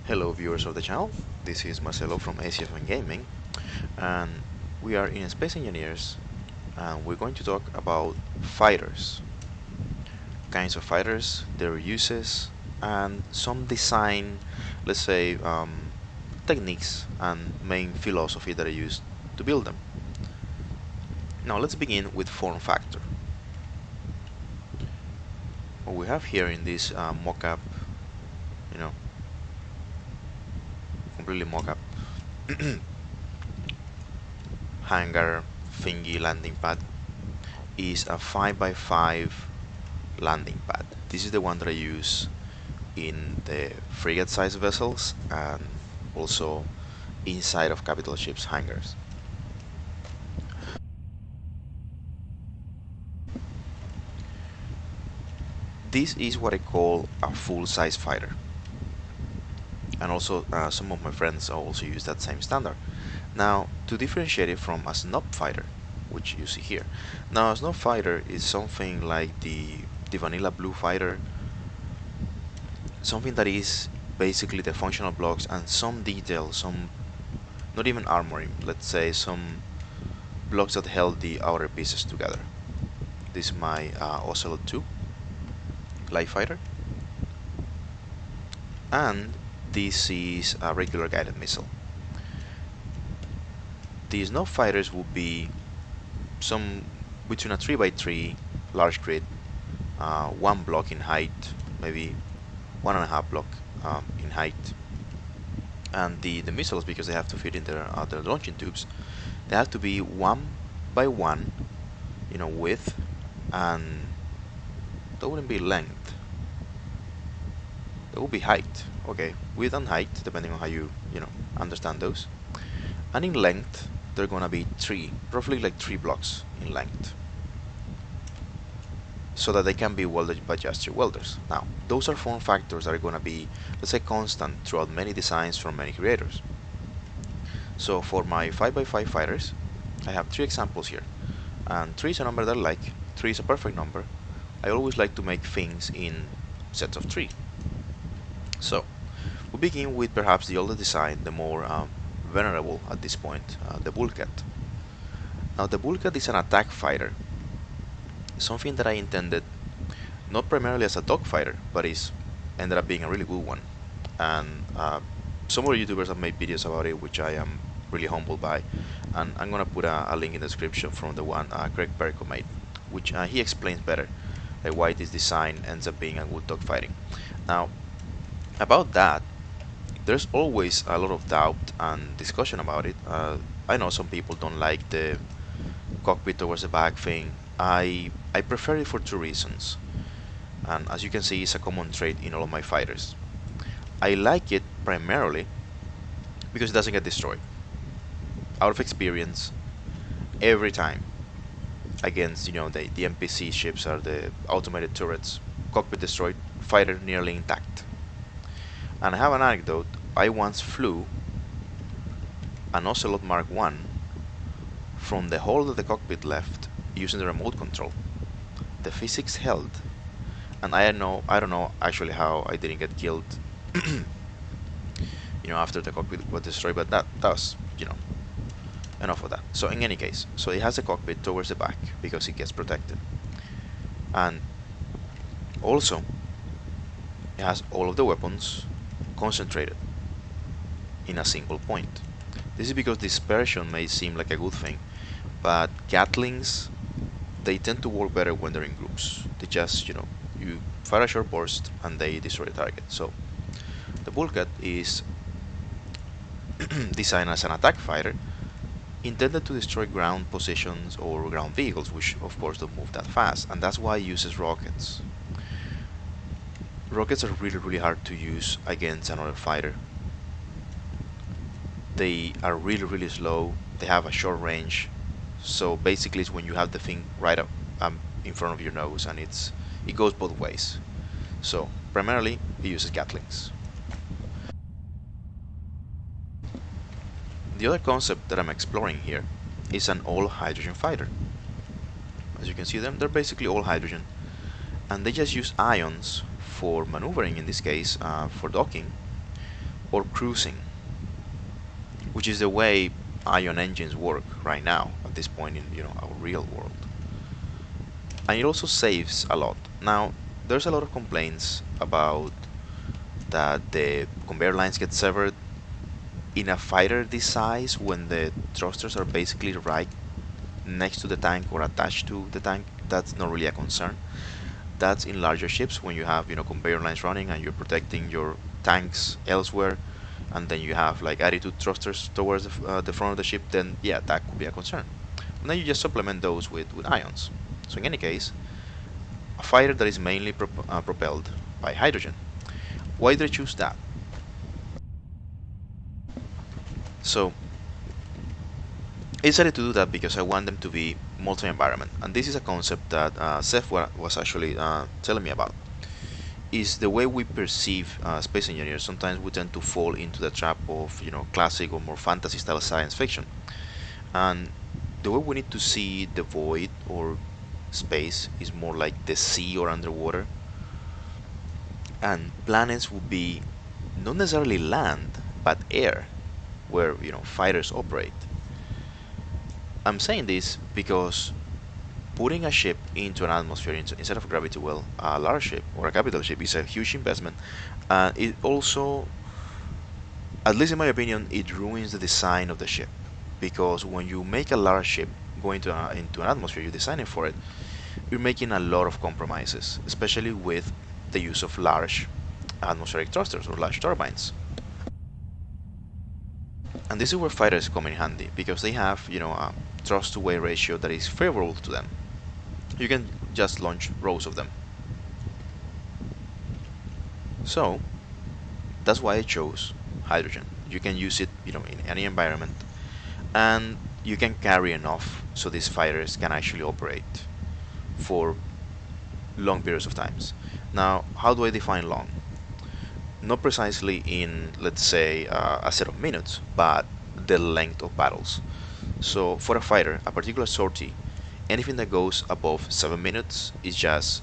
Hello viewers of the channel, this is Marcelo from ACFN Gaming, and we are in Space Engineers, and we're going to talk about fighters, kinds of fighters, their uses, and some design, let's say, techniques and main philosophy that are used to build them. Now let's begin with form factor. What we have here in this mock-up, you know, completely mock-up hangar thingy landing pad is a 5x5 landing pad. This is the one that I use in the frigate size vessels and also inside of capital ships hangars. This is what I call a full-size fighter, and also some of my friends also use that same standard. Now, to differentiate it from a snob fighter, which you see here. Now, a snob fighter is something like the vanilla blue fighter, something that is basically the functional blocks and some details, some not even armoring, let's say some blocks that held the outer pieces together. This is my Ocelot 2 light fighter, and this is a regular guided missile. These snob fighters would be some between a 3x3 large grid, one block in height, maybe 1.5 block in height, and the missiles, because they have to fit in their launching tubes, they have to be 1x1, width, and that wouldn't be length, that would be height. Okay, width and height, depending on how you understand those. And in length, they're gonna be roughly like 3 blocks in length, so that they can be welded by just your welders. Now, those are form factors that are gonna be, let's say, constant throughout many designs from many creators. So for my 5x5 fighters, I have 3 examples here, and 3 is a number that I like. 3 is a perfect number. I always like to make things in sets of 3. So we begin with perhaps the older design, the more venerable at this point, the Bullcat. Now the Bullcat is an attack fighter, something that I intended not primarily as a dogfighter, but ended up being a really good one. And some other YouTubers have made videos about it, which I am really humbled by, and I'm gonna put a link in the description from the one Greg Perko made, which he explains better why this design ends up being a good dogfighting. Now, about that, there's always a lot of doubt and discussion about it. I know some people don't like the cockpit towards the back thing. I prefer it for 2 reasons, and as you can see, it's a common trait in all of my fighters. I like it primarily because it doesn't get destroyed. Out of experience, every time against the NPC ships or the automated turrets, cockpit destroyed, fighter nearly intact. And I have an anecdote. I once flew an Ocelot Mark I from the hole that the cockpit left using the remote control. The physics held, and I don't know actually how I didn't get killed after the cockpit was destroyed, but that was enough of that. So in any case, so it has the cockpit towards the back because it gets protected, and also it has all of the weapons concentrated in a single point. This is because dispersion may seem like a good thing, but Gatlings, they tend to work better when they're in groups. They just, you fire a short burst and they destroy the target. So the Bullcat is designed as an attack fighter, intended to destroy ground positions or ground vehicles, which of course don't move that fast, and that's why it uses rockets. Rockets are really hard to use against another fighter. They are really slow, they have a short range, so basically it's when you have the thing right up in front of your nose, and it goes both ways. So primarily it uses Gatlings. The other concept that I'm exploring here is an all-hydrogen fighter. As you can see they're basically all hydrogen, and they just use ions for maneuvering, in this case for docking, or cruising, which is the way ion engines work right now at this point in our real world. And it also saves a lot. Now, there's a lot of complaints about that the conveyor lines get severed in a fighter this size when the thrusters are basically right next to the tank or attached to the tank. That's not really a concern. That's in larger ships when you have conveyor lines running and you're protecting your tanks elsewhere, and then you have like attitude thrusters towards the front of the ship. Then yeah, that could be a concern. And then you just supplement those with ions. So in any case, a fighter that is mainly propelled by hydrogen. Why did I choose that? So I decided to do that because I want them to be multi-environment, and this is a concept that Seth was actually telling me about. Is the way we perceive space engineers. Sometimes we tend to fall into the trap of classic or more fantasy style science fiction, and the way we need to see the void or space is more like the sea or underwater, and planets would be not necessarily land but air, where fighters operate. I'm saying this because putting a ship into an atmosphere instead of a gravity well, a large ship or a capital ship is a huge investment, and it also, at least in my opinion, it ruins the design of the ship, because when you make a large ship go into an atmosphere, you're designing for it, you're making a lot of compromises, especially with the use of large atmospheric thrusters or large turbines. And this is where fighters come in handy, because they have a thrust to weight ratio that is favorable to them. You can just launch rows of them. So that's why I chose hydrogen. You can use it in any environment, and you can carry enough so these fighters can actually operate for long periods of times. Now, how do I define long? Not precisely in, let's say, a set of minutes, but the length of battles. So for a fighter, a particular sortie, anything that goes above 7 minutes is just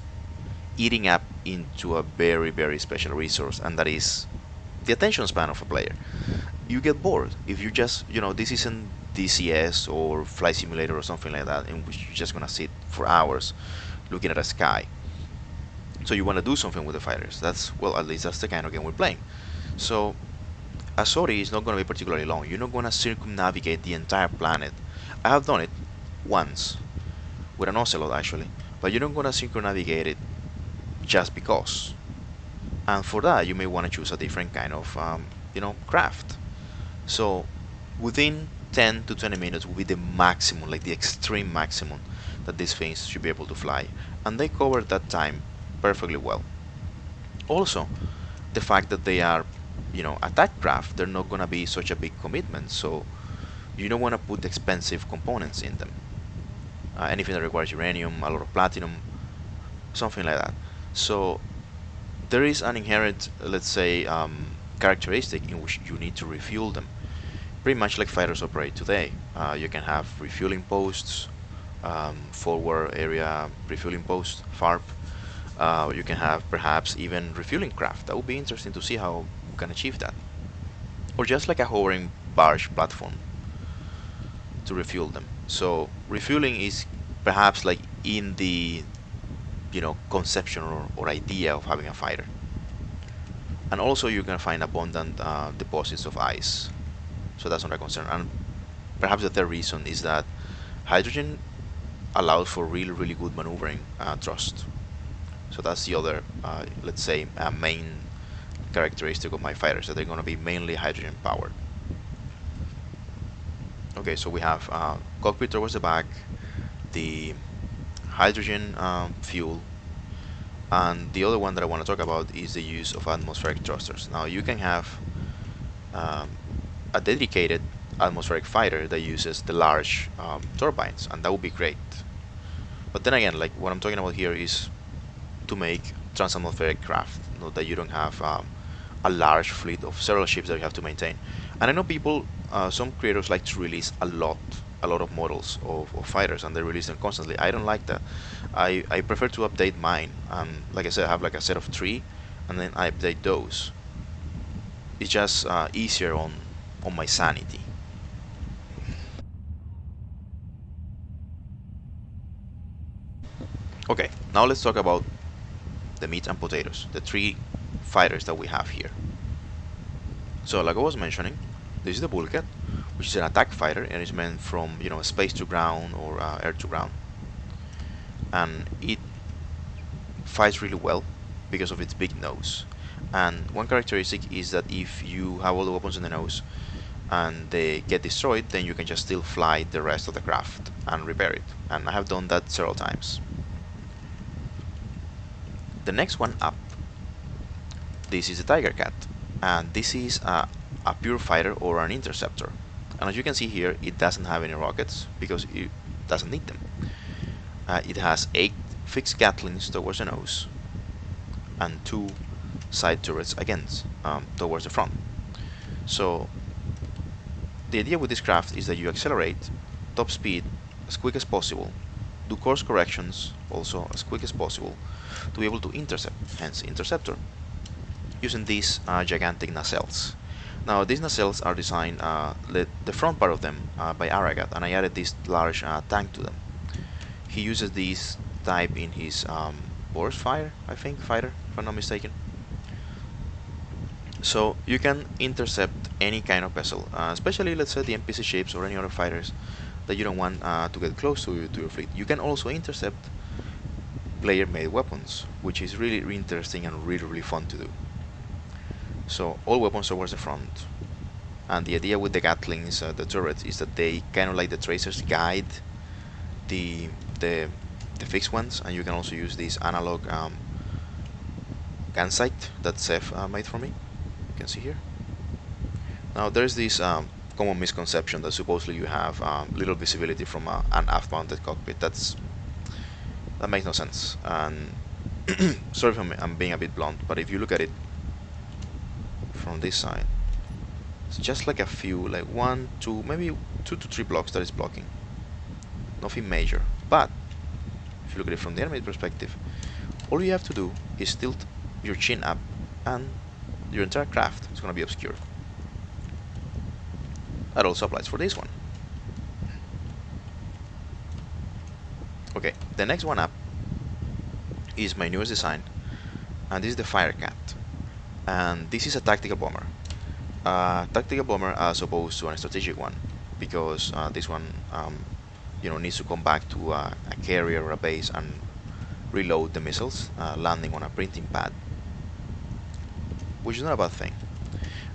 eating up into a very, very special resource, and that is the attention span of a player. You get bored if you just, this isn't DCS or Flight Simulator or something like that, in which you're just gonna sit for hours looking at a sky. So you want to do something with the fighters. Well, at least that's the kind of game we're playing. So a sortie is not going to be particularly long. You're not going to circumnavigate the entire planet. I have done it once with an ocelot actually, but you're not going to circumnavigate it just because. And for that, you may want to choose a different kind of craft. So within 10 to 20 minutes will be the maximum, like the extreme maximum, that these things should be able to fly, and they cover that time perfectly well. Also, the fact that they are attack craft, they're not gonna be such a big commitment, so you don't want to put expensive components in them. Anything that requires uranium, a lot of platinum, something like that. So there is an inherent, let's say, characteristic in which you need to refuel them, pretty much like fighters operate today. You can have refueling posts, forward area refueling post, FARP. You can have perhaps even refueling craft. That would be interesting to see how we can achieve that. Or just like a hovering barge platform to refuel them. So refueling is perhaps like in the conception or idea of having a fighter. And also you can find abundant deposits of ice. So that's not a concern. And perhaps the third reason is that hydrogen allows for really, really good maneuvering thrust. So that's the other, let's say, main characteristic of my fighters, that they're going to be mainly hydrogen powered. Okay, so we have cockpit towards the back, the hydrogen fuel, and the other one that I want to talk about is the use of atmospheric thrusters. Now you can have a dedicated atmospheric fighter that uses the large turbines, and that would be great. But then again, like what I'm talking about here is to make transatmospheric craft, that you don't have a large fleet of several ships that you have to maintain. And I know people, some creators like to release a lot of models of fighters, and they release them constantly. I don't like that. I prefer to update mine. Like I said, I have like a set of 3, and then I update those. it's just easier on my sanity. Okay, now let's talk about the meat and potatoes, the three fighters that we have here. So like I was mentioning, this is the Bullcat, which is an attack fighter and is meant from space to ground or air to ground, and it fights really well because of its big nose. And one characteristic is that if you have all the weapons in the nose and they get destroyed, then you can just still fly the rest of the craft and repair it. And I have done that several times. The next one up, this is the Tigercat, and this is a pure fighter or an interceptor. And as you can see here, it doesn't have any rockets because it doesn't need them. It has 8 fixed Gatlings towards the nose and 2 side turrets against towards the front. So the idea with this craft is that you accelerate top speed as quick as possible, do course corrections also as quick as possible to be able to intercept, hence interceptor, using these gigantic nacelles. Now these nacelles are designed, the front part of them by Firecat, and I added this large tank to them. He uses these type in his Boar's Fire, I think, fighter, if I'm not mistaken. So you can intercept any kind of vessel, especially let's say the NPC ships or any other fighters that you don't want to get close to your fleet. You can also intercept player-made weapons, which is really, really interesting and really, really fun to do. So all weapons towards the front, and the idea with the Gatlings, the turrets, is that they kind of like the tracers guide the fixed ones, and you can also use this analog gun sight that Seth made for me. You can see here. Now there's this common misconception that supposedly you have little visibility from an aft-mounted cockpit. That makes no sense. And sorry if I'm being a bit blunt, but if you look at it from this side, it's just like a few, like 1, 2, maybe 2 to 3 blocks that is blocking. Nothing major. But if you look at it from the enemy perspective, all you have to do is tilt your chin up and your entire craft is going to be obscured. That also applies for this one. Okay, the next one up is my newest design, and this is the Firecat. And this is a tactical bomber. Tactical bomber as opposed to a strategic one, because this one needs to come back to a carrier or a base and reload the missiles, landing on a printing pad, which is not a bad thing.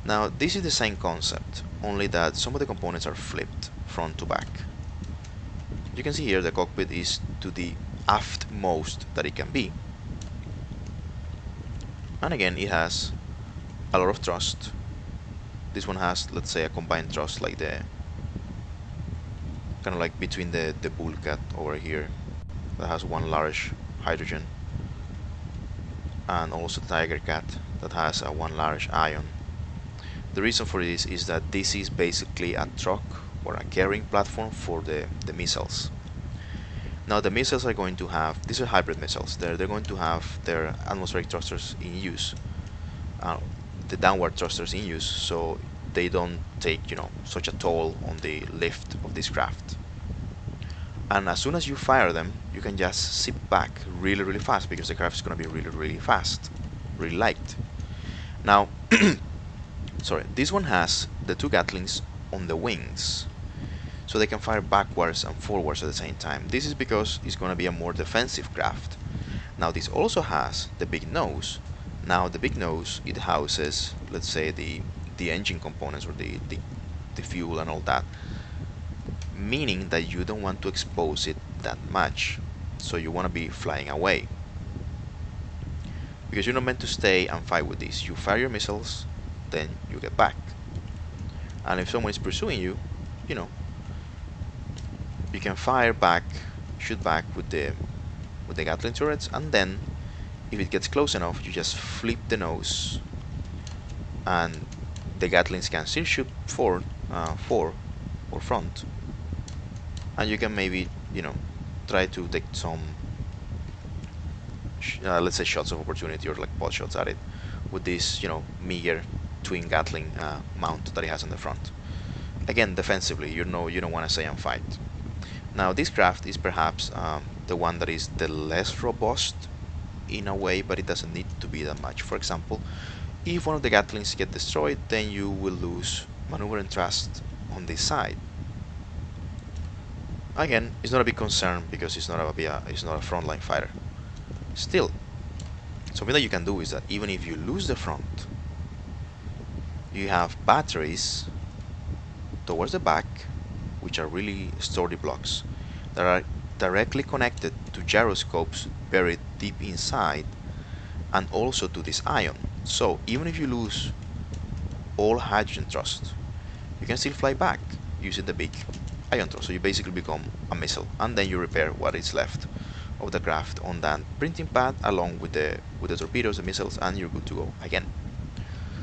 Now this is the same concept, only that some of the components are flipped front to back. You can see here the cockpit is to the aftmost that it can be, and again it has a lot of thrust. This one has, let's say, a combined thrust, like the kind of like between the Bullcat over here, that has one large hydrogen, and also the Tigercat that has one large ion. The reason for this is that this is basically a truck or a carrying platform for the missiles. Now the missiles are going to have, these are hybrid missiles, they're going to have their atmospheric thrusters in use, the downward thrusters in use, so they don't take such a toll on the lift of this craft. And as soon as you fire them, you can just zip back really, really fast, because the craft is going to be really, really fast, really light. Now sorry, this one has the 2 Gatlings on the wings, so they can fire backwards and forwards at the same time. This is because it's going to be a more defensive craft. Now this also has the big nose. Now the big nose, it houses, let's say, the engine components or the fuel and all that, meaning that you don't want to expose it that much, so you want to be flying away, because you're not meant to stay and fight with this. You fire your missiles, then you get back, and if someone is pursuing you, you can fire back, shoot back with the Gatling turrets, and then if it gets close enough, you just flip the nose, and the Gatlings can still shoot forward, or front, and you can maybe try to take some let's say shots of opportunity, or like pot shots at it with this meager twin Gatling mount that it has on the front. Again, defensively, you know you don't want to say and fight. Now this craft is perhaps the one that is the less robust in a way, but it doesn't need to be that much. For example, if one of the Gatlings get destroyed, then you will lose maneuvering thrust on this side. Again, it's not a big concern because it's not a frontline fighter. Still, something that you can do is that even if you lose the front, you have batteries towards the back, which are really sturdy blocks that are directly connected to gyroscopes buried deep inside, and also to this ion. So even if you lose all hydrogen thrust, you can still fly back using the big ion thrust. So you basically become a missile, and then you repair what is left of the craft on that printing pad along with the torpedoes, the missiles, and you're good to go again.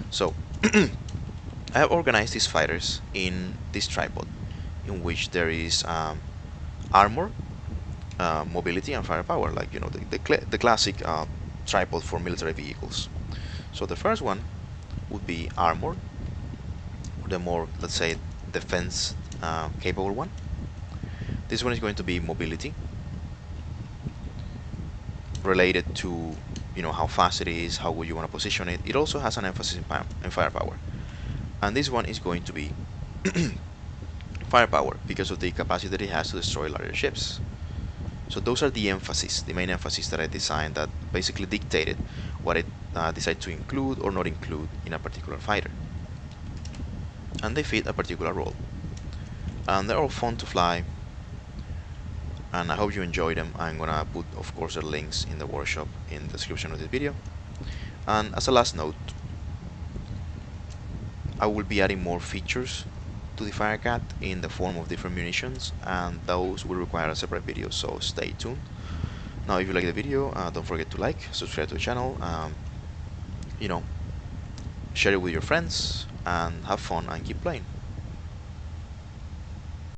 So I have organized these fighters in this tripod, in which there is armor, mobility, and firepower, like the classic tripod for military vehicles. So the first one would be armor, the more, let's say, defense capable one. This one is going to be mobility, related to how fast it is, how would you want to position it. It also has an emphasis in firepower, and this one is going to be firepower because of the capacity that it has to destroy larger ships. So those are the main emphasis that I designed that basically dictated what it decided to include or not include in a particular fighter, and they fit a particular role, and they're all fun to fly, and I hope you enjoy them. I'm gonna put, of course, the links in the workshop in the description of this video. And as a last note, I will be adding more features to the Firecat in the form of different munitions, and those will require a separate video, so stay tuned. Now, if you like the video, don't forget to like, subscribe to the channel, share it with your friends, and have fun and keep playing.